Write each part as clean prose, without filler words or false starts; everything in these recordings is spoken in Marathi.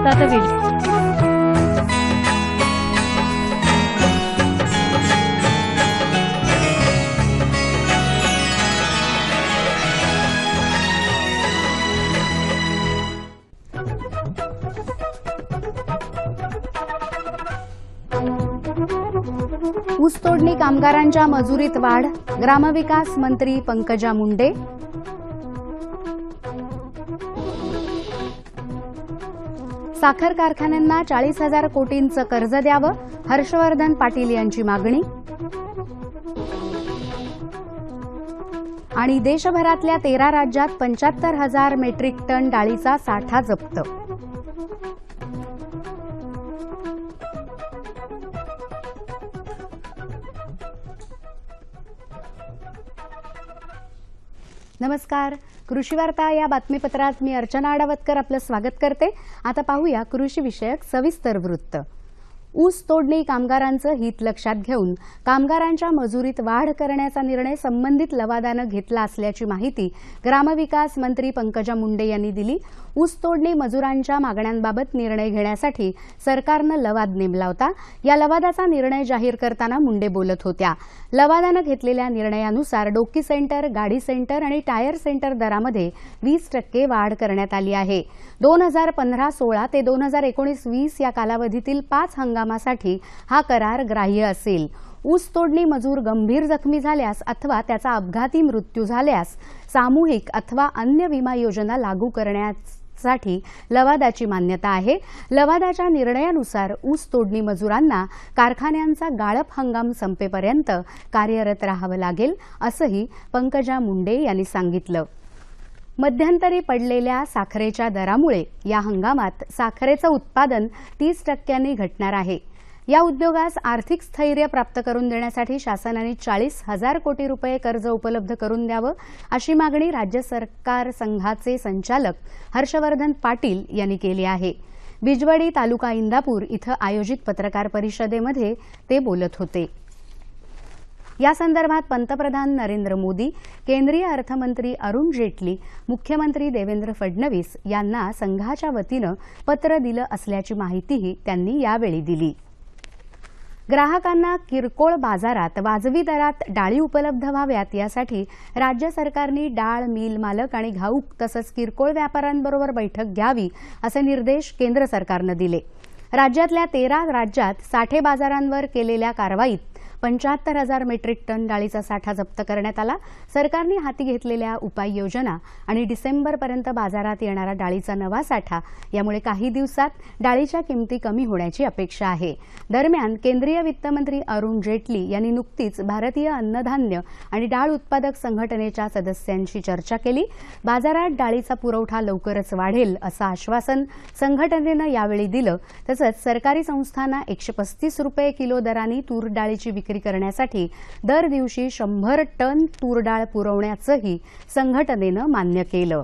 आता व्हिडिओ ऊसतोडणी कामगारांच्या मजुरीत वाढ, ग्रामविकास मंत्री पंकजा मुंडे. साखर कारखान्यांना 40,000 कोटींचं कर्ज द्यावं, हर्षवर्धन पाटील यांची मागणी. आणि देशभरातल्या 13 राज्यात 75,000 मेट्रिक टन डाळीचा साठा जप्त. नमस्कार, कृषी वार्ता या बातमीपत्रात मी अर्चना आडावतकर आपलं स्वागत करते. आता पाहूया कृषी विषयक सविस्तर वृत्त. ऊस तोडणी कामगारांचं हित लक्षात घेऊन कामगारांच्या मजुरीत वाढ करण्याचा निर्णय संबंधित लवादानं घेतला असल्याची माहिती ग्रामविकास मंत्री पंकजा मुंडे यांनी दिली. ऊस तोडणी मजुरांच्या मागण्यांबाबत निर्णय घेण्यासाठी सरकारनं लवाद नेमला होता. या लवादाचा निर्णय जाहीर करताना मुंडे बोलत होत्या. लवादानं घेतलेल्या निर्णयानुसार डोकी सेंटर, गाडी सेंटर आणि टायर सेंटर दरामध्ये 20% वाढ करण्यात आली आहे. 2015-16 ते 2019-20 या कालावधीतील 5 हंगामासाठी हा करार ग्राह्य असेल. ऊस तोडणी मजूर गंभीर जखमी झाल्यास अथवा त्याचा अपघाती मृत्यू झाल्यास सामूहिक अथवा अन्य विमा योजना लागू करण्यासाठी लवादाची मान्यता आहे. लवादाच्या निर्णयानुसार ऊस तोडणी मजुरांना कारखान्यांचा गाळप हंगाम संपेपर्यंत कार्यरत राहावं लागेल, असंही पंकजा मुंडे यांनी सांगितलं. मध्यंतरी पडलेल्या साखरेच्या दरामुळे या हंगामात साखरेचं उत्पादन 30% घटणार आहे. या उद्योगास आर्थिक स्थैर्य प्राप्त करून देण्यासाठी शासनाने 40,000 कोटी रुपये कर्ज उपलब्ध करून द्यावं, अशी मागणी राज्य सरकार संघाचे संचालक हर्षवर्धन पाटील यांनी केली आहे. बिजवडी तालुका इंदापूर इथं आयोजित पत्रकार परिषदेमध्ये ते बोलत होते. या संदर्भात पंतप्रधान नरेंद्र मोदी, केंद्रीय अर्थमंत्री अरुण जेटली, मुख्यमंत्री देवेंद्र फडणवीस यांना संघाच्या वतीनं पत्र दिलं असल्याची माहितीही त्यांनी यावेळी दिली. ग्राहकांना किरकोळ बाजारात वाजवी दरात डाळी उपलब्ध व्हाव्यात यासाठी राज्य सरकारने डाळ मिल मालक आणि घाऊक तसंच किरकोळ व्यापाऱ्यांबरोबर बैठक घ्यावी असे निर्देश केंद्र सरकारनं दिले. राज्यातल्या 13 राज्यात साठे बाजारांवर केलेल्या कारवाईत 75,000 मेट्रिक टन डाळीचा साठा जप्त करण्यात आला. सरकारने हाती घेतलेल्या उपाययोजना आणि डिसेंबरपर्यंत बाजारात येणारा डाळीचा नवा साठा यामुळे काही दिवसात डाळीच्या किमती कमी होण्याची अपेक्षा आहे. दरम्यान केंद्रीय वित्तमंत्री अरुण जेटली यांनी नुकतीच भारतीय अन्नधान्य आणि डाळ उत्पादक संघटनेच्या सदस्यांशी चर्चा केली. बाजारात डाळीचा पुरवठा लवकरच वाढेल असं आश्वासन संघटनेनं यावेळी दिलं. तसंच सरकारी संस्थांना 135 रुपये किलो दराने तूर डाळीची विक्री करण्यासाठी दर दिवशी 100 टन तूर डाळ पुरवण्याचंही संघटनेनं मान्य केलं.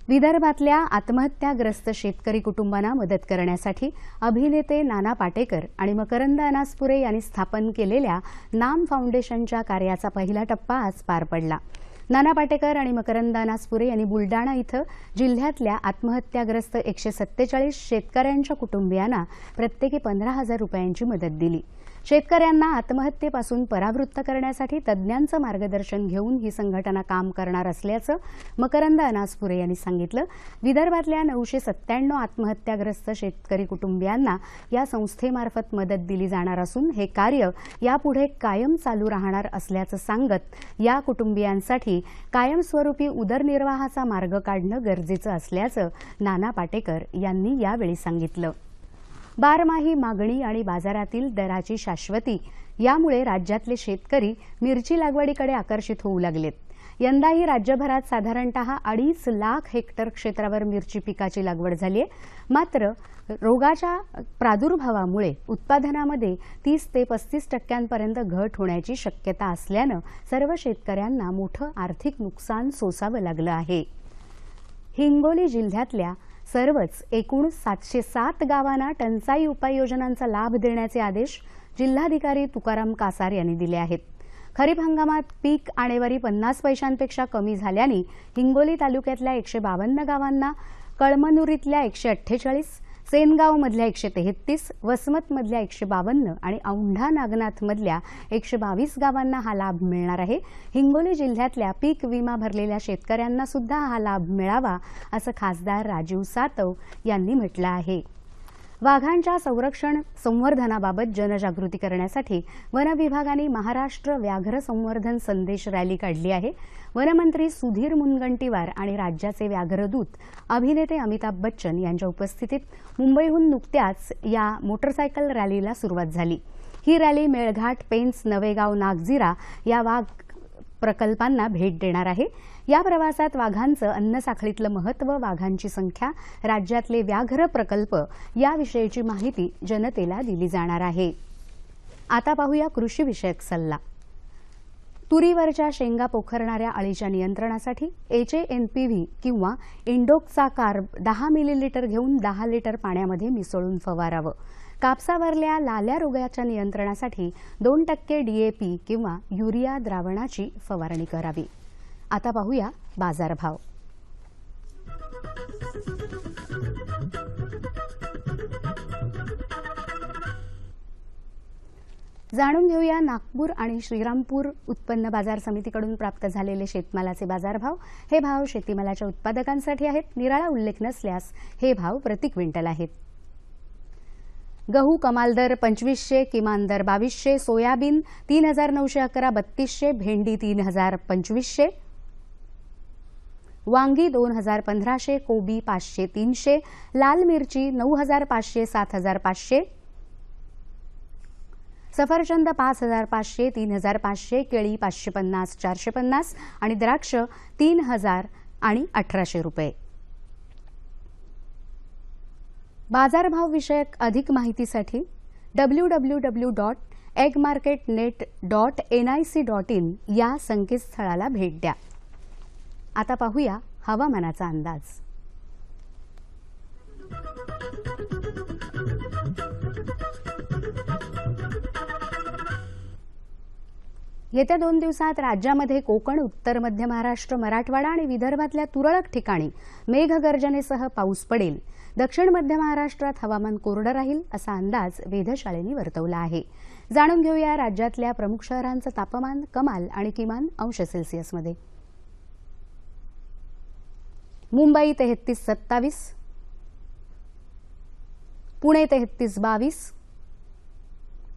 विदर्भातल्या आत्महत्याग्रस्त शेतकरी कुटुंबांना मदत करण्यासाठी अभिनेते नाना पाटेकर आणि मकरंद अनासपुरे यांनी स्थापन केलेल्या नाम फाउंडेशनच्या कार्याचा पहिला टप्पा आज पार पडला. नाना पाटेकर आणि मकरंद अनासपुरे यांनी बुलडाणा इथं जिल्ह्यातल्या आत्महत्याग्रस्त 147 शेतकऱ्यांच्या कुटुंबियांना प्रत्येकी 15,000 रुपयांची मदत दिली. शेतकऱ्यांना आत्महत्येपासून परावृत्त करण्यासाठी तज्ज्ञांचं मार्गदर्शन घेऊन ही संघटना काम करणार असल्याचं मकरंद अनासपुरे यांनी सांगितलं. विदर्भातल्या 997 आत्महत्याग्रस्त शेतकरी कुटुंबियांना या संस्थेमार्फत मदत दिली जाणार असून हे कार्य यापुढे कायम चालू राहणार असल्याचं सांगत या कुटुंबियांसाठी कायमस्वरूपी उदरनिर्वाहाचा मार्ग काढणं गरजेचं असल्याचं नाना पाटेकर यांनी यावेळी सांगितलं. बारमाही मागणी आणि बाजारातील दराची शाश्वती यामुळे राज्यातले शेतकरी मिरची लागवडीकडे आकर्षित होऊ लागलेत. यंदाही राज्यभरात साधारणतः 2.5 लाख हेक्टर क्षेत्रावर मिरची पिकाची लागवड झाली आहे. मात्र रोगाच्या प्रादुर्भावामुळे उत्पादनामध्ये 30 ते 35% घट होण्याची शक्यता असल्यानं सर्व शेतकऱ्यांना मोठं आर्थिक नुकसान सोसावं लागलं आहे. हिंगोली जिल्ह्यातल्या सर्वच एकूण 707 गावांना टंचाई उपाययोजनांचा लाभ देण्याचे आदेश जिल्हाधिकारी तुकाराम कासार यांनी दिले आहेत. खरीप हंगामात पीक आणेवारी 50 पैशांपेक्षा कमी झाल्याने हिंगोली तालुक्यातल्या 152 गावांना कळमनुरीतल्या 148, सेनगावमधल्या 133, वसमतमधल्या 152 आणि औंढा नागनाथमधल्या 122 गावांना हा लाभ मिळणार आहे. हिंगोली जिल्ह्यातल्या पीक विमा भरलेल्या शेतकऱ्यांना सुद्धा हा लाभ मिळावा असं खासदार राजीव सातव यांनी म्हटलं आहे. वाघांच्या संरक्षण संवर्धनाबाबत जनजागृती करण्यासाठी वन विभागाने महाराष्ट्र व्याघ्र संवर्धन संदेश रॅली काढली आहे. वनमंत्री सुधीर मुनगंटीवार आणि राज्याचे व्याघ्रदूत अभिनेते अमिताभ बच्चन यांच्या उपस्थितीत मुंबईहून नुकत्याच या मोटरसायकल रॅलीला सुरुवात झाली. ही रॅली मेळघाट, पेंच, नवेगाव, नागझिरा या वाघ प्रकल्पांना भेट देणार आहे. या प्रवासात वाघांचं अन्न साखळीतलं महत्त्व, वाघांची संख्या, राज्यातले व्याघ्र प्रकल्प याविषयीची माहिती जनतेला दिली जाणार आहे. आता पाहूया कृषी विषयक सल्ला. तुरीवरच्या शेंगा पोखरणाऱ्या अळीच्या नियंत्रणासाठी HANPV किंवा इंडोक्सा कार्ब 10 मिलीलीटर घेऊन 10 लिटर पाण्यामध्ये मिसळून फवारावं. कापसावरल्या लाल्या रोगाच्या नियंत्रणासाठी 2% DAP किंवा युरिया द्रावणाची फवारणी करावी. आता पाहूया बाजारभाव. जाणून घेऊया नागपूर आणि श्रीरामपूर उत्पन्न बाजार समितीकडून प्राप्त झालेले शेतमालाचे बाजारभाव. हे भाव शेतीमालाच्या उत्पादकांसाठी आहेत. निराळा उल्लेख नसल्यास हे भाव प्रति क्विंटल आहेत. गहू कमाल दर 2500, किमान दर 2200, सोयाबीन 3911 3200, भेंडी 3025, वांगी 201500, कोबी 500 300, लाल मिरची 9500 7500, सफरचंद 5500 3500, केळी 550 450 आणि द्राक्ष 3000 आणि 1800 रुपये. बाजारभाव विषयक अधिक माहितीसाठी www.eggmarketnet.nic.in या संकेतस्थळाला भेट द्या. आता पाहूया हवामानाचा अंदाज. येत्या 2 दिवसात राज्यामध्ये कोकण, उत्तर मध्य महाराष्ट्र, मराठवाडा आणि विदर्भातल्या तुरळक ठिकाणी मेघगर्जनेसह पाऊस पडेल. दक्षिण मध्य महाराष्ट्रात हवामान कोरडं राहील असा अंदाज वेधशाळेने वर्तवला आहे. जाणून घेऊया राज्यातल्या प्रमुख शहरांचं तापमान कमाल आणि किमान अंश सेल्सिअसमध्ये. मुंबई 33-27, पुणे 33-22,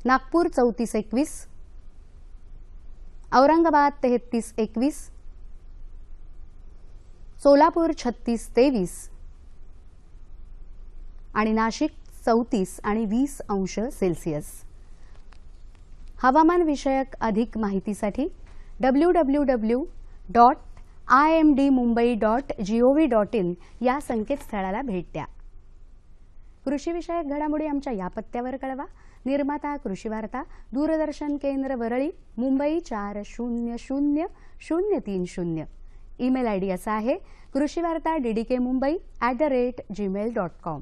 नागपूर 34-21, औरंगाबाद 33-21, सोलापूर 36-23 आणि नाशिक 34 आणि 20 अंश सेल्सिअस. हवामान विषयक अधिक माहितीसाठी www.imdmumbai.gov.in या संकेतस्थळाला भेट द्या. कृषीविषयक घडामोडी आमच्या या पत्त्यावर कळवा. निर्माता कृषी वार्ता, दूरदर्शन केंद्र वरळी, मुंबई 400030. ईमेल ID असा आहे कृषीवार्ता@ddkmumbai@gmail.com.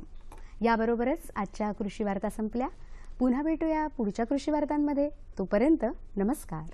याबरोबरच आजच्या कृषी वार्ता संपल्या. पुन्हा भेटूया पुढच्या कृषी वार्तांमध्ये. तोपर्यंत नमस्कार.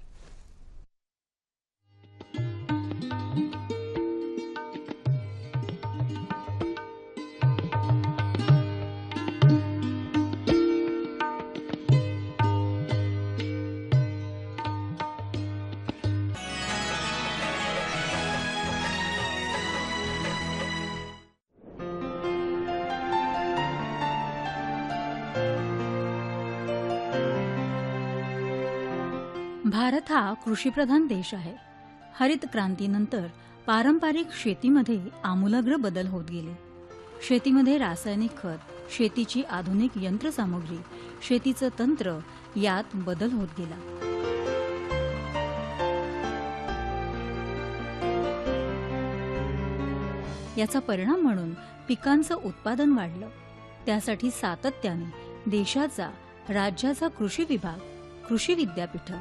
भारत हा कृषीप्रधान देश आहे. हरित क्रांतीनंतर पारंपरिक शेतीमध्ये आमूलाग्र बदल होत गेले. शेतीमध्ये रासायनिक खत, शेतीची आधुनिक यंत्रसामुग्री, शेतीचं तंत्र यात बदल होत गेला. याचा परिणाम म्हणून पिकांचं उत्पादन वाढलं. त्यासाठी सातत्याने देशाचा, राज्याचा कृषी विभाग, कृषी विद्यापीठ,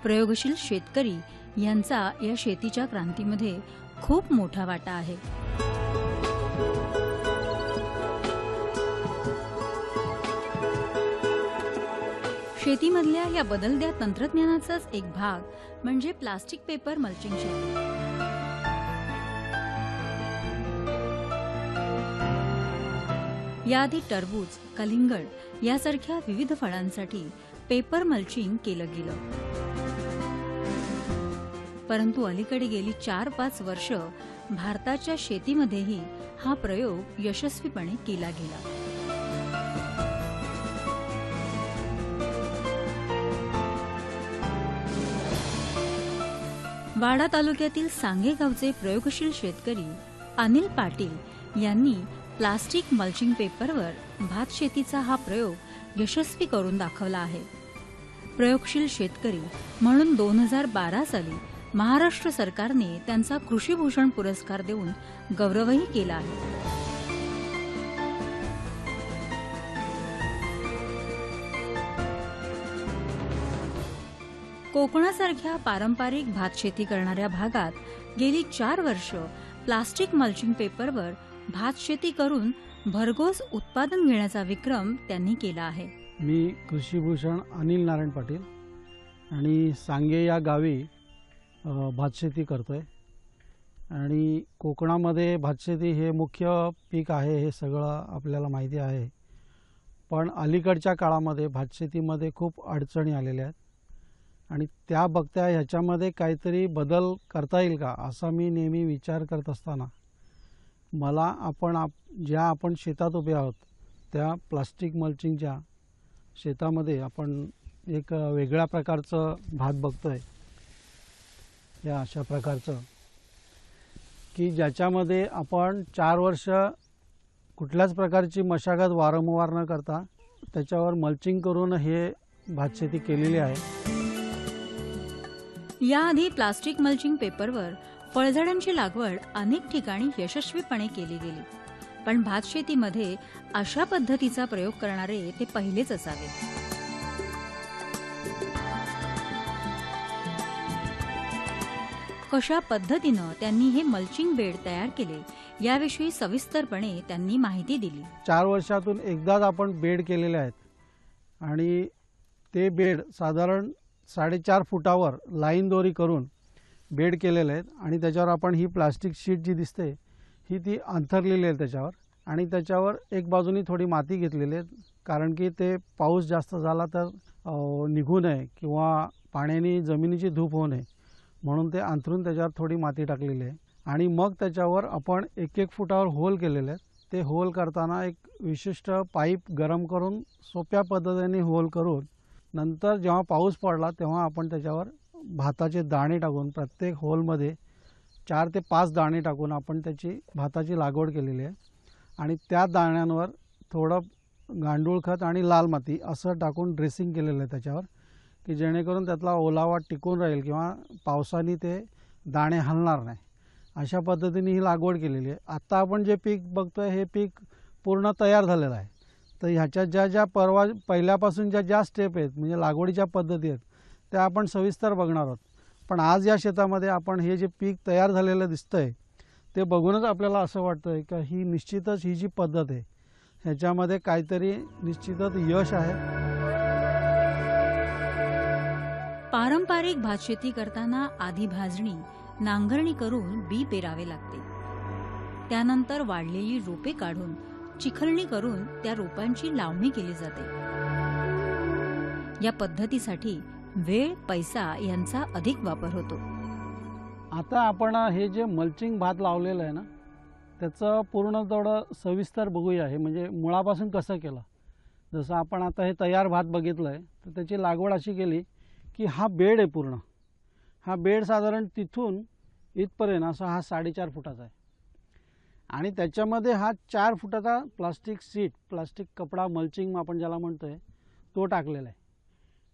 प्रयोगशील शेतकरी यांचा या शेतीच्या क्रांतीमध्ये खूप मोठा वाटा आहे. शेतीमधल्या या बदलत्या तंत्रज्ञानाचाच एक भाग म्हणजे प्लास्टिक पेपर मल्चिंग शेती. याआधी टरबूज, कलिंगड यासारख्या विविध फळांसाठी पेपर मल्चिंग केलं गेलं. परंतु अलीकडे गेली 4-5 वर्ष भारताच्या शेतीमध्येही हा प्रयोग यशस्वीपणे केला गेला. वाडा तालुक्यातील सांगे गावचे प्रयोगशील शेतकरी अनिल पाटील यांनी प्लास्टिक मल्चिंग पेपरवर भात शेतीचा हा प्रयोग यशस्वी करून दाखवला आहे. प्रयोगशील शेतकरी म्हणून 2012 साली महाराष्ट्र सरकारने त्यांचा कृषीभूषण पुरस्कार देऊन गौरवही केला आहे. कोकणासारख्या पारंपरिक भात शेती करणाऱ्या भागात गेली 4 वर्ष प्लास्टिक मल्चिंग पेपरवर भात शेती करून भरघोस उत्पादन घेण्याचा विक्रम त्यांनी केला आहे. मी कृषीभूषण अनिल नारायण पाटील आणि सांगे या गावी भातशेती करतोय. आणि कोकणामध्ये भातशेती हे मुख्य पीक आहे हे सगळं आपल्याला माहिती आहे. पण अलीकडच्या काळामध्ये भातशेतीमध्ये खूप अडचणी आलेल्या आहेत आणि त्या बघत्या ह्याच्यामध्ये काहीतरी बदल करता येईल का असा मी नेहमी विचार करत असताना मला आपण शेतात उभे आहोत त्या प्लास्टिक मल्चिंगच्या शेतामध्ये आपण एक वेगळ्या प्रकारचं भात बघतोय. या अशा प्रकारचं की ज्याच्यामध्ये आपण 4 वर्ष कुठल्याच प्रकारची मशागत वारंवार न करता त्याच्यावर मल्चिंग करून हे भातशेती केलेली आहे. याआधी प्लास्टिक मल्चिंग पेपरवर फळझाडांची लागवड अनेक ठिकाणी यशस्वीपणे केली गेली. पण भातशेतीमध्ये अशा पद्धतीचा प्रयोग करणारे ते पहिलेच असावे. कशा पद्धतीनं त्यांनी हे मल्चिंग बेड तयार केले याविषयी सविस्तरपणे त्यांनी माहिती दिली. 4 वर्षातून एकदाच आपण बेड केलेले आहेत आणि ते बेड साधारण 4.5 फुटावर लाईन दोरी करून बेड केलेले आहेत आणि त्याच्यावर आपण ही प्लास्टिक शीट जी दिसते ही ती अंथरलेली आहे त्याच्यावर. आणि त्याच्यावर एक बाजूनी थोडी माती घेतलेली आहे कारण की ते पाऊस जास्त झाला तर निघू नये किंवा पाण्याने जमिनीची धूप होऊ नये म्हणून ते अंथरून त्याच्यावर थोडी माती टाकलेली आहे. आणि मग त्याच्यावर आपण 1-1 फुटावर होल केलेले आहेत. ते होल करताना एक विशिष्ट पाईप गरम करून सोप्या पद्धतीने होल करून नंतर जेव्हा पाऊस पडला तेव्हा आपण त्याच्यावर भाताचे दाणे टाकून प्रत्येक होलमध्ये 4 ते 5 दाणे टाकून आपण त्याची भाताची लागवड केलेली आहे. आणि त्या दाण्यांवर थोडं गांडूळ खत आणि लाल माती असं टाकून ड्रेसिंग केलेलं आहे त्याच्यावर की जेणेकरून त्यातला ओलावा टिकून राहील किंवा पावसाने ते दाणे हलणार नाही अशा पद्धतीने ही लागवड केलेली आहे. आत्ता आपण जे पीक बघतोय हे पीक पूर्ण तयार झालेलं आहे. तर ह्याच्या ज्या पहिल्यापासून ज्या स्टेप आहेत म्हणजे लागवडीच्या पद्धती आहेत त्या आपण सविस्तर बघणार आहोत. पण आज या शेतामध्ये आपण हे जे पीक तयार झालेलं दिसतंय ते बघूनच आपल्याला असं वाटतंय की ही निश्चितच ही जी पद्धत आहे ह्याच्यामध्ये काहीतरी निश्चितच यश आहे. पारंपरिक भातशेती करताना आधी भाजणी, नांगरणी करून बी पेरावे लागते. त्यानंतर वाढलेली रोपे काढून चिखलणी करून त्या रोपांची लावणी केली जाते. या पद्धतीसाठी वेळ, पैसा यांचा अधिक वापर होतो. आता आपण हे जे मल्चिंग भात लावलेलं आहे ना त्याचं पूर्ण थोडं सविस्तर बघूया. हे म्हणजे मुळापासून कसं केलं. जसं आपण आता हे तयार भात बघितलं आहे तर त्याची लागवड अशी केली की हा बेड आहे पूर्ण. हा बेड साधारण तिथून इथपर्यंत असा हा 4.5 फुटाचा आहे आणि त्याच्यामध्ये हा 4 फुटाचा प्लास्टिक शीट, प्लास्टिक कपडा मल्चिंग आपण ज्याला म्हणतोय तो टाकलेला आहे.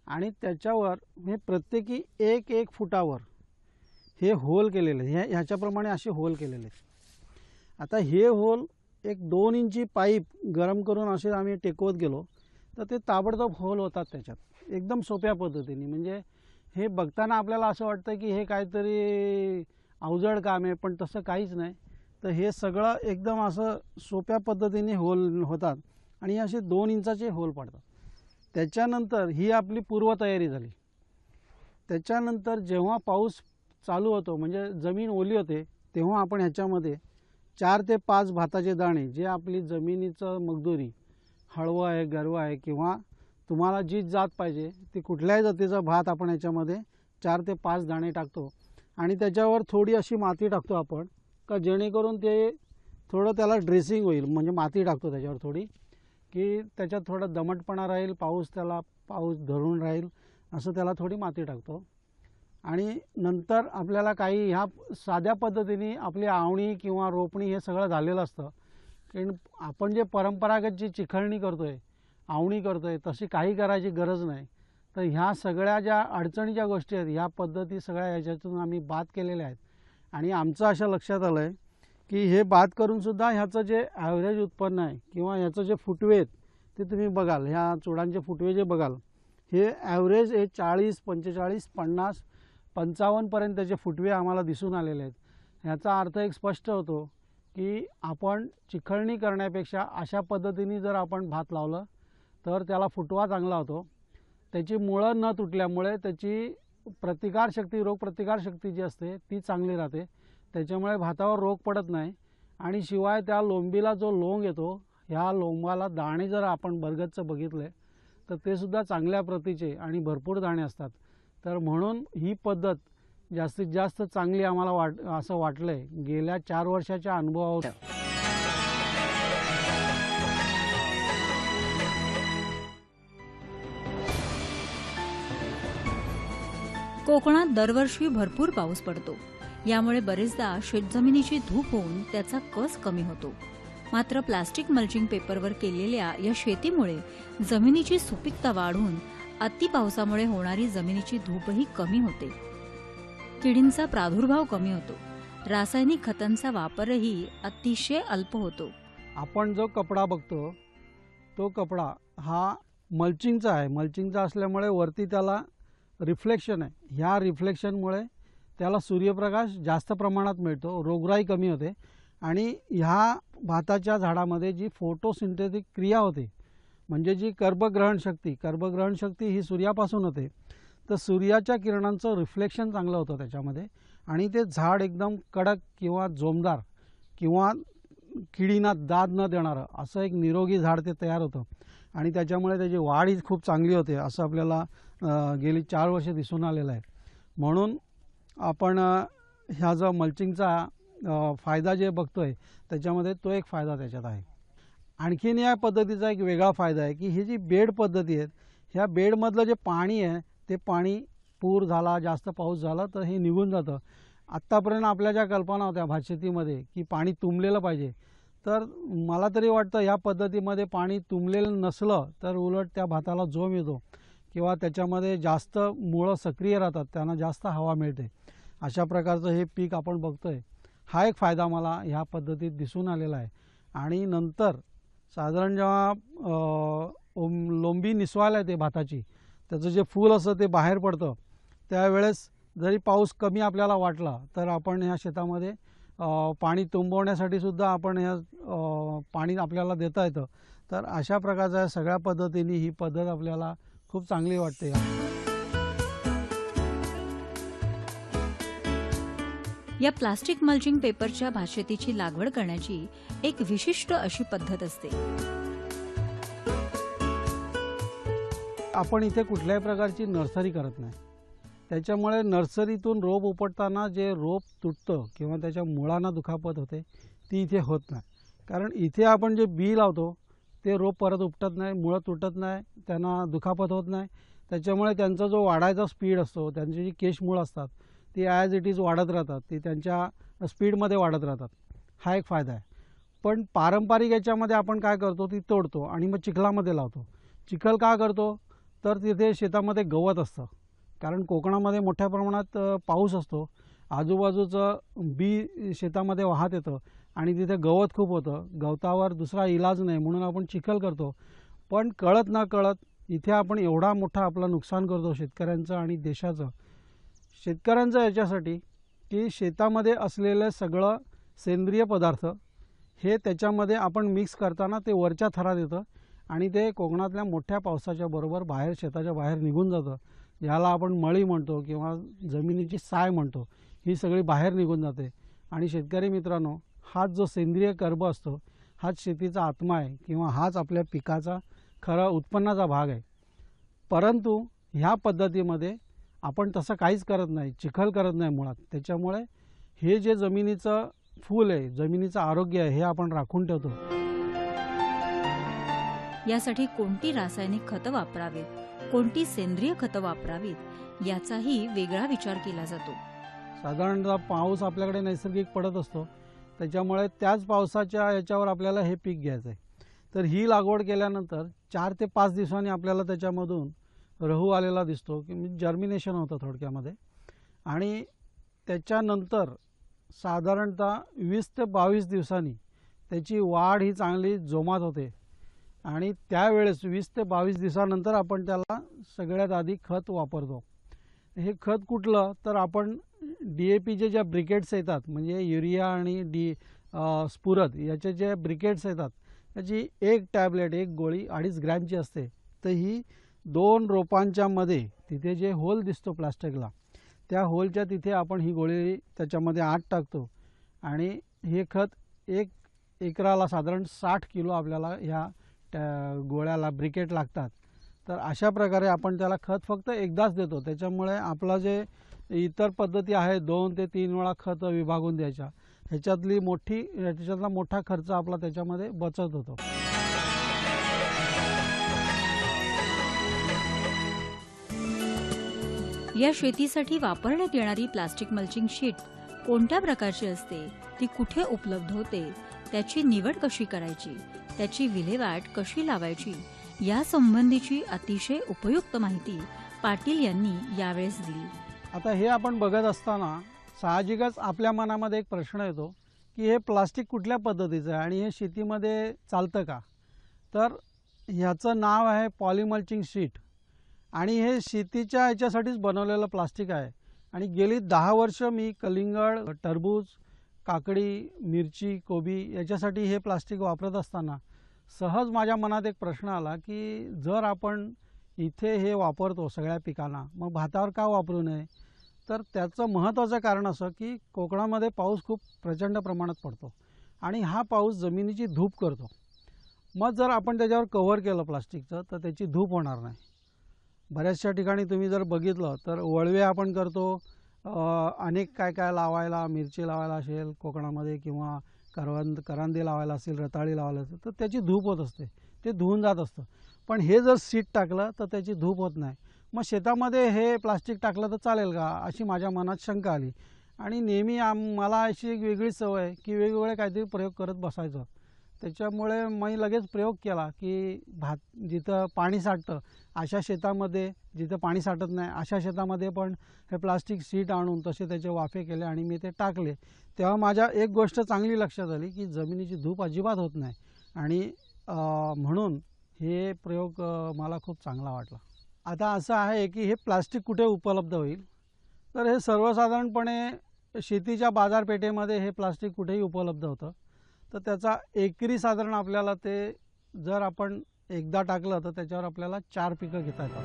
आणि त्याच्यावर हे प्रत्येकी 1-1 फुटावर हे होल केलेले आहे. ह्याच्याप्रमाणे असे होल केलेले आहेत. आता हे होल एक 2 इंची पाईप गरम करून असे आम्ही टेकवत गेलो तर ते ताबडतोब होल होतात त्याच्यात एकदम सोप्या पद्धतीने. म्हणजे हे बघताना आपल्याला असं वाटतं की हे काहीतरी अवजड काम आहे पण तसं काहीच नाही. तर हे सगळं एकदम असं सोप्या पद्धतीने होल होतात आणि असे 2 इंचाचे होल पडतात. त्याच्यानंतर ही आपली पूर्वतयारी झाली. त्याच्यानंतर जेव्हा पाऊस चालू होतो म्हणजे जमीन ओली होते तेव्हा आपण ह्याच्यामध्ये 4 ते 5 भाताचे दाणे जे आपली जमिनीचं मगदुरी हळवं आहे, गरवं आहे किंवा तुम्हाला जी जात पाहिजे ती कुठल्याही जातीचा भात आपण याच्यामध्ये 4 ते 5 दाणे टाकतो आणि त्याच्यावर थोडी अशी माती टाकतो आपण का जेणेकरून ते थोडं त्याला ड्रेसिंग होईल. म्हणजे माती टाकतो त्याच्यावर थोडी की त्याच्यात थोडा दमटपणा राहील, पाऊस धरून राहील असं त्याला थोडी माती टाकतो. आणि नंतर आपल्याला काही ह्या साध्या पद्धतीने आपली आवणी किंवा रोपणी हे सगळं झालेलं असतं. कारण आपण जे परंपरागत जी चिखलणी करतोय, आवणी करतोय तशी काही करायची गरज नाही. तर ह्या सगळ्या ज्या अडचणीच्या गोष्टी आहेत ह्या पद्धती सगळ्या याच्यातून आम्ही बाद केलेल्या आहेत. आणि आमचं असं लक्षात आलं आहे की हे बाद करूनसुद्धा ह्याचं जे ॲव्हरेज उत्पन्न आहे किंवा ह्याचं जे फुटवे आहेत ते तुम्ही बघाल, ह्या चुडांचे फुटवे जे बघाल हे ॲव्हरेज हे 40, 45, 50, 55पर्यंत त्याचे फुटवे आम्हाला दिसून आलेले आहेत. ह्याचा अर्थ एक स्पष्ट होतो की आपण चिखलणी करण्यापेक्षा अशा पद्धतीने जर आपण भात लावलं तर त्याला फुटवा चांगला होतो. त्याची मुळं न तुटल्यामुळे त्याची रोगप्रतिकारशक्ती जी असते ती चांगली राहते. त्याच्यामुळे भातावर रोग पडत नाही. आणि शिवाय त्या लोंबीला जो लोंग येतो, ह्या लोंबाला दाणे जर आपण बरगतचं बघितले तर ते सुद्धा चांगल्या प्रतीचे आणि भरपूर दाणे असतात. तर म्हणून ही पद्धत जास्तीत जास्त चांगली आम्हाला असं वाटलं आहे गेल्या 4 वर्षाच्या अनुभवावर. कोकणात दरवर्षी भरपूर पाऊस पडतो. यामुळे बरेचदा शेतजमिनीची धूप होऊन त्याचा कस कमी होतो. मात्र प्लास्टिक मल्चिंग पेपरवर केलेल्या या शेतीमुळे जमिनीची सुपीकता वाढून अति पावसामुळे होणारी जमिनीची धूपही कमी होते. किडींचा प्रादुर्भाव कमी होतो. रासायनिक खतांचा वापरही अतिशय अल्प होतो. आपण जो कपडा बघतो तो कपडा हा मल्चिंगचा आहे. मल्चिंगचा असल्यामुळे वरती त्याला रिफ्लेक्शन आहे. ह्या रिफ्लेक्शनमुळे त्याला सूर्यप्रकाश जास्त प्रमाणात मिळतो, रोगराई कमी होते. आणि ह्या भाताच्या झाडामध्ये जी फोटोसिंथेटिक क्रिया होते म्हणजे जी कर्बग्रहण शक्ती ही सूर्यापासून होते. तर सूर्याच्या किरणांचं रिफ्लेक्शन चांगलं होतं त्याच्यामध्ये आणि ते झाड एकदम कडक किंवा जोमदार किंवा किडींना दाद न देणारं असं एक निरोगी झाड ते तयार होतं. आणि त्याच्यामुळे त्याची वाढ ही खूप चांगली होते असं आपल्याला गेली 4 वर्षे दिसून आलेलं आहे. म्हणून आपण ह्या जो मल्चिंगचा फायदा जे बघतोय त्याच्यामध्ये तो एक फायदा त्याच्यात आहे. आणखीन या पद्धतीचा एक वेगळा फायदा आहे की ही जी बेड पद्धती आहेत ह्या बेडमधलं जे पाणी आहे ते पाणी पूर झाला, जास्त पाऊस झाला तर हे निघून जातं. आत्तापर्यंत आपल्या ज्या कल्पना होत्या भातशेतीमध्ये की पाणी तुंबलेलं पाहिजे, तर मला तरी वाटतं ह्या पद्धतीमध्ये पाणी तुंबलेलं नसलं तर उलट त्या भाताला जोम येतो किंवा त्याच्यामध्ये जास्त मुळं सक्रिय राहतात, त्यांना जास्त हवा मिळते. अशा प्रकारचं हे पीक आपण बघतोय. हा एक फायदा मला ह्या पद्धतीत दिसून आलेला आहे. आणि नंतर साधारण जेव्हा लोंबी निसवायला येते भाताची, त्याचं जे फूल असतं ते बाहेर पडतं, त्यावेळेस जरी पाऊस कमी आपल्याला वाटला तर आपण ह्या शेतामध्ये पाणी तुंबवण्यासाठी सुद्धा आपण ह्या पाणी आपल्याला देता येतं. तर अशा प्रकारच्या सगळ्या पद्धतीने ही पद्धत आपल्याला खूप चांगली वाटते. या प्लास्टिक मल्चिंग पेपरच्या भातशेतीची लागवड करण्याची एक विशिष्ट अशी पद्धत असते. आपण इथे कुठल्याही प्रकारची नर्सरी करत नाही. त्याच्यामुळे नर्सरीतून रोप उपटताना जे रोप तुटतं किंवा त्याच्या मुळांना दुखापत होते ती इथे होत नाही. कारण इथे आपण जे बी लावतो ते रोप परत उपटत नाही, मुळं तुटत नाही, त्यांना दुखापत होत नाही. त्याच्यामुळे त्यांचा जो वाढायचा स्पीड असतो, त्यांची जी केशमुळं असतात ती ॲज इट इज वाढत राहतात, ती त्यांच्या स्पीडमध्ये वाढत राहतात. हा एक फायदा आहे. पण पारंपरिक याच्यामध्ये आपण काय करतो, ती तोडतो आणि मग चिखलामध्ये लावतो. चिखल का करतो तर तिथे शेतामध्ये गवत असतं. कारण कोकणामध्ये मोठ्या प्रमाणात पाऊस असतो, आजूबाजूचं बी शेतामध्ये वाहत येतं आणि तिथे गवत खूप होतं. गवतावर दुसरा इलाज नाही म्हणून आपण चिखल करतो. पण कळत न कळत इथे आपण एवढा मोठा आपलं नुकसान करतो शेतकऱ्यांचं आणि देशाचं. शेतकऱ्यांचं याच्यासाठी की शेतामध्ये असलेलं सगळं सेंद्रिय पदार्थ हे त्याच्यामध्ये आपण मिक्स करताना ते वरच्या थरात येतं आणि ते कोकणातल्या मोठ्या पावसाच्या बरोबर बाहेर शेताच्या बाहेर निघून जातं. याला आपण मळी म्हणतो किंवा जमिनीची साय म्हणतो. ही सगळी बाहेर निघून जाते. आणि शेतकरी मित्रांनो, हाच जो सेंद्रिय कर्ब असतो हाच शेतीचा आत्मा आहे किंवा हाच आपल्या पिकाचा खरा उत्पन्नाचा भाग आहे. परंतु ह्या पद्धतीमध्ये आपण तसं काहीच करत नाही, चिखल करत नाही मुळात. त्याच्यामुळे हे जे जमिनीचं फूल आहे, जमिनीचं आरोग्य आहे, हे आपण राखून ठेवतो. यासाठी कोणती रासायनिक खतं वापरावीत, कोणती सेंद्रिय खतं वापरावीत याचाही वेगळा विचार केला जातो. साधारणतः पाऊस आपल्याकडे नैसर्गिक पडत असतो, त्याच्यामुळे त्याच पावसाच्या याच्यावर आपल्याला हे पीक घ्यायचं आहे. तर ही लागवड केल्यानंतर 4 ते 5 दिवसांनी आपल्याला त्याच्यामधून रहू आलेला दिसतो की जर्मिनेशन होतं थोडक्यामध्ये. आणि त्याच्यानंतर साधारणतः 20 ते 22 दिवसांनी त्याची वाढ ही चांगली जोमात होते. आणि त्यावेळेस 20 ते 22 दिवसानंतर आपण त्याला सगळ्यात आधी खत वापरतो. हे खत कुठलं तर आपण DAPचे ज्या ब्रिकेट्स येतात, म्हणजे युरिया आणि स्फुरद याचे जे ब्रिकेट्स येतात त्याची एक टॅबलेट, एक गोळी 2.5 ग्रॅमची असते. तर ही 2 रोपांच्या मध्ये तिथे जे होल दिसतो प्लास्टिकला, त्या होलच्या तिथे आपण ही गोळी त्याच्यामध्ये आत टाकतो. आणि हे खत 1 एकराला साधारण 60 किलो आपल्याला ह्या गोळ्याला ब्रिकेट लागतात. तर अशा प्रकारे आपण त्याला खत फक्त एकदाच देतो. त्याच्यामुळे आपला जे इतर पद्धती आहे 2 ते 3 वेळा खत विभागून द्यायच्या, ह्याच्यातला मोठा खर्च आपला त्याच्यामध्ये बचत होतो. या शेतीसाठी वापरण्यात येणारी प्लास्टिक मल्चिंग शीट कोणत्या प्रकारची असते, ती कुठे उपलब्ध होते, त्याची निवड कशी करायची, त्याची विल्हेवाट कशी लावायची यासंबंधीची अतिशय उपयुक्त माहिती पाटील यांनी यावेळेस दिली. आता हे आपण बघत असताना साहजिकच आपल्या मनामध्ये एक प्रश्न येतो की हे प्लास्टिक कुठल्या पद्धतीचं आहे आणि हे शेतीमध्ये चालतं का. तर ह्याचं नाव आहे पॉलिमल्चिंग शीट आणि हे शेतीच्या ह्याच्यासाठीच बनवलेलं प्लास्टिक आहे. आणि गेली 10 वर्ष मी कलिंगड, टरबूज, काकडी, मिरची, कोबी याच्यासाठी हे प्लास्टिक वापरत असताना सहज माझ्या मनात एक प्रश्न आला की जर आपण इथे हे वापरतो सगळ्या पिकांना, मग भातावर का वापरू नये. तर त्याचं महत्त्वाचं कारण असं की कोकणामध्ये पाऊस खूप प्रचंड प्रमाणात पडतो आणि हा पाऊस जमिनीची धूप करतो. मग जर आपण त्याच्यावर कव्हर केलं प्लास्टिकचं तर त्याची धूप होणार नाही. बऱ्याचशा ठिकाणी तुम्ही जर बघितलं तर वळवे आपण करतो, अनेक काय लावायला, मिरची लावायला असेल कोकणामध्ये किंवा करांदे लावायला असेल, रताळी लावायला असेल, तर त्याची धूप होत असते, ते धुवून जात असतं. पण हे जर शीट टाकलं तर त्याची धूप होत नाही. मग शेतामध्ये हे प्लास्टिक टाकलं तर चालेल का अशी माझ्या मनात शंका आली. आणि नेहमी मला अशी एक वेगळी सवय आहे की वेगवेगळे काहीतरी प्रयोग करत बसायचं. त्याच्यामुळे मी लगेच प्रयोग केला की जिथं पाणी साठतं अशा शेतामध्ये, जिथं पाणी साठत नाही अशा शेतामध्ये पण हे प्लास्टिक शीट आणून तसे त्याचे वाफे केले आणि मी ते टाकले. तेव्हा माझ्या एक गोष्ट चांगली लक्षात आली की जमिनीची धूप अजिबात होत नाही. आणि म्हणून हे प्रयोग मला खूप चांगला वाटला. आता असं आहे की हे प्लास्टिक कुठे उपलब्ध होईल, तर हे सर्वसाधारणपणे शेतीच्या बाजारपेठेमध्ये हे प्लास्टिक कुठेही उपलब्ध होतं. तर त्याचा एकरी साधारण आपल्याला ते जर आपण एकदा टाकलं तर त्याच्यावर आपल्याला 4 पिकं घेता येतात.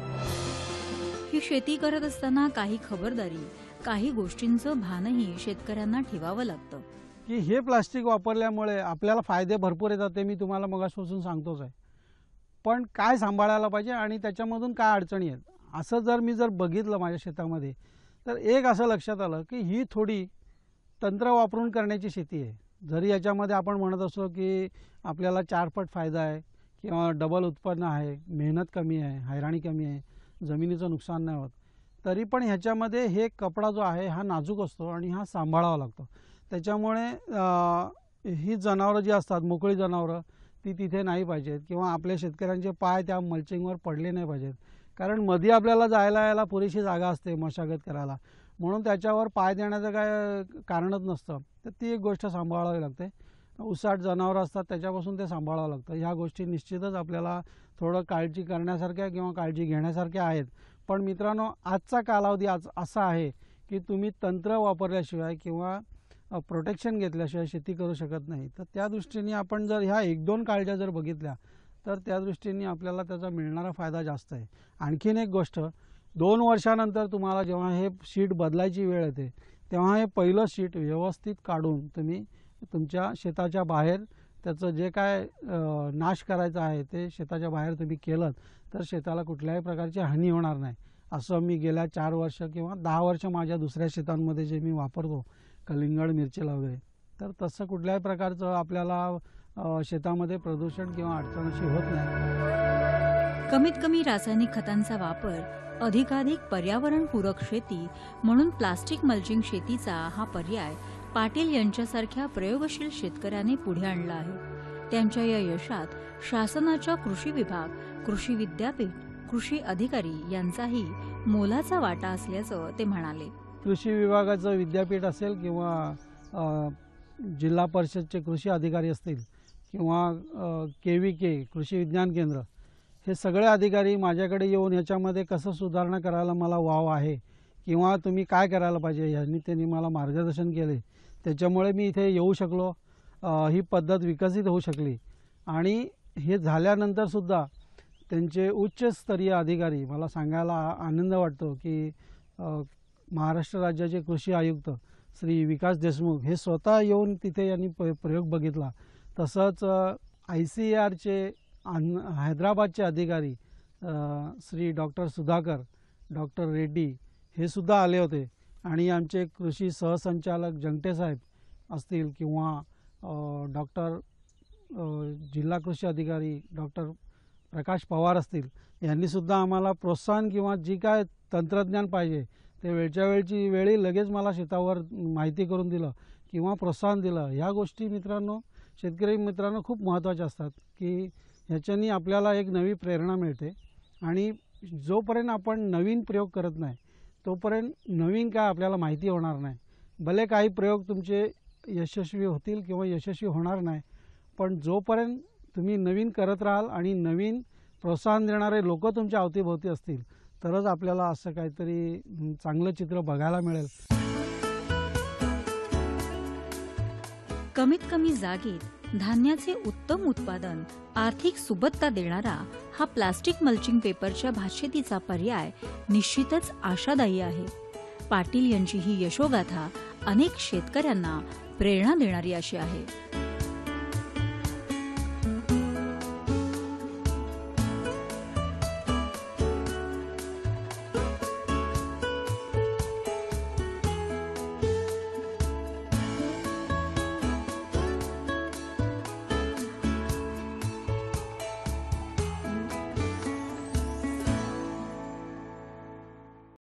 ही शेती करत असताना काही खबरदारी, काही गोष्टींचं भानही शेतकऱ्यांना ठेवावं लागतं. की हे प्लास्टिक वापरल्यामुळे आपल्याला फायदे भरपूर येतात, ते मी तुम्हाला मगापासून सांगतोच आहे. पण काय सांभाळायला पाहिजे आणि त्याच्यामधून काय अडचणी आहेत असं जर मी बघितलं माझ्या शेतामध्ये, तर एक असं लक्षात आलं की ही थोडी तंत्र वापरून करण्याची शेती आहे. जरी याच्यामध्ये आपण म्हणत असलो की आपल्याला 4 पट फायदा आहे किंवा डबल उत्पन्न आहे, मेहनत कमी आहे, हैराणी कमी आहे, जमिनीचं नुकसान नाही होत, तरी पण ह्याच्यामध्ये हे कपडा जो आहे हा नाजूक असतो आणि हा सांभाळावा लागतो. त्याच्यामुळे ही जनावरं जी असतात, मोकळी जनावरं, ती तिथे नाही पाहिजेत किंवा आपल्या शेतकऱ्यांचे पाय त्या मल्चिंगवर पडले नाही पाहिजेत. कारण मध्ये आपल्याला जायला यायला पुरेशी जागा असते मशागत करायला, म्हणून त्याच्यावर पाय देण्याचं काय कारणच नसतं. तर ती एक गोष्ट सांभाळावी लागते. उसाट जनावरं असतात त्याच्यापासून ते सांभाळावं लागतं. ह्या गोष्टी निश्चितच आपल्याला थोडं काळजी करण्यासारख्या किंवा काळजी घेण्यासारख्या आहेत. पण मित्रांनो, आजचा कालावधी आज असा आहे की तुम्ही तंत्र वापरल्याशिवाय किंवा प्रोटेक्शन घेतल्याशिवाय शेती करू शकत नाही. तर त्या दृष्टीने आपण जर ह्या 1-2 काळज्या जर बघितल्या तर त्या दृष्टीने आपल्याला त्याचा मिळणारा फायदा जास्त आहे. आणखीन एक गोष्ट, 2 वर्षानंतर तुम्हाला जेव्हा हे शीट बदलायची वेळ येते तेव्हा हे पहिलं शीट व्यवस्थित काढून तुम्ही तुमच्या शेताच्या बाहेर त्याचं जे काय नाश करायचं आहे ते शेताच्या बाहेर तुम्ही केलं तर शेताला कुठल्याही प्रकारची हानी होणार नाही. असं मी गेल्या 4 वर्ष किंवा 10 वर्ष माझ्या दुसऱ्या शेतांमध्ये जे मी वापरतो कलिंगड मिरचीला वगैरे, तर तसं कुठल्याही प्रकारचं आपल्याला शेतामध्ये प्रदूषण किंवा अडचण अशी होत नाही. कमीत कमी रासायनिक खतांचा वापर, अधिकाधिक पर्यावरणपूरक शेती म्हणून प्लास्टिक मल्चिंग शेतीचा हा पर्याय पाटील यांच्यासारख्या प्रयोगशील शेतकऱ्याने पुढे आणला आहे. त्यांच्या या यशात शासनाच्या कृषी विभाग, कृषी विद्यापीठ, कृषी अधिकारी यांचाही मोलाचा वाटा असल्याचं ते म्हणाले. कृषी विभागाचं विद्यापीठ असेल किंवा जिल्हा परिषदचे कृषी अधिकारी असतील किंवा KVK कृषी विज्ञान केंद्र, हे सगळे अधिकारी माझ्याकडे येऊन याच्यामध्ये कसं सुधारणा करायला मला वाव आहे किंवा तुम्ही काय करायला पाहिजे यांनी त्यांनी मला मार्गदर्शन केले. त्याच्यामुळे मी इथे येऊ शकलो, ही पद्धत विकसित होऊ शकली. आणि हे झाल्यानंतरसुद्धा त्यांचे उच्चस्तरीय अधिकारी, मला सांगायला आनंद वाटतो की महाराष्ट्र राज्याचे कृषी आयुक्त श्री विकास देशमुख हे स्वतः येऊन तिथे यांनी प्रयोग बघितला. तसंच ICARचे हैदराबादचे अधिकारी श्री डॉक्टर सुधाकर, डॉक्टर रेड्डी हे सुद्धा आले होते. आणि आमचे कृषी सहसंचालक जंगटे साहेब असतील किंवा डॉक्टर जिल्हा कृषी अधिकारी डॉक्टर प्रकाश पवार असतील, यांनीसुद्धा आम्हाला प्रोत्साहन किंवा जी काय तंत्रज्ञान पाहिजे ते वेळच्या वेळी लगेच मला शेतावर माहिती करून दिलं किंवा प्रोत्साहन दिलं. ह्या गोष्टी मित्रांनो, शेतकरी मित्रांनो खूप महत्त्वाच्या असतात की ह्याच्यानी आपल्याला एक नवी प्रेरणा मिळते. आणि जोपर्यंत आपण नवीन प्रयोग करत नाही तोपर्यंत नवीन काय आपल्याला माहिती होणार नाही. भले काही प्रयोग तुमचे यशस्वी होतील किंवा यशस्वी होणार नाही, पण जोपर्यंत तुम्ही नवीन करत राहाल आणि नवीन प्रोत्साहन देणारे लोक तुमच्या अवतीभोवती असतील तरच आपल्याला असं काहीतरी चांगलं चित्र बघायला मिळेल. कमीत कमी जागेत धान्याचे उत्तम उत्पादन, आर्थिक सुबत्ता देणारा हा प्लास्टिक मल्चिंग पेपरच्या भातशेतीचा पर्याय निश्चितच आशादायी आहे. पाटील यांची ही यशोगाथा अनेक शेतकऱ्यांना प्रेरणा देणारी अशी आहे.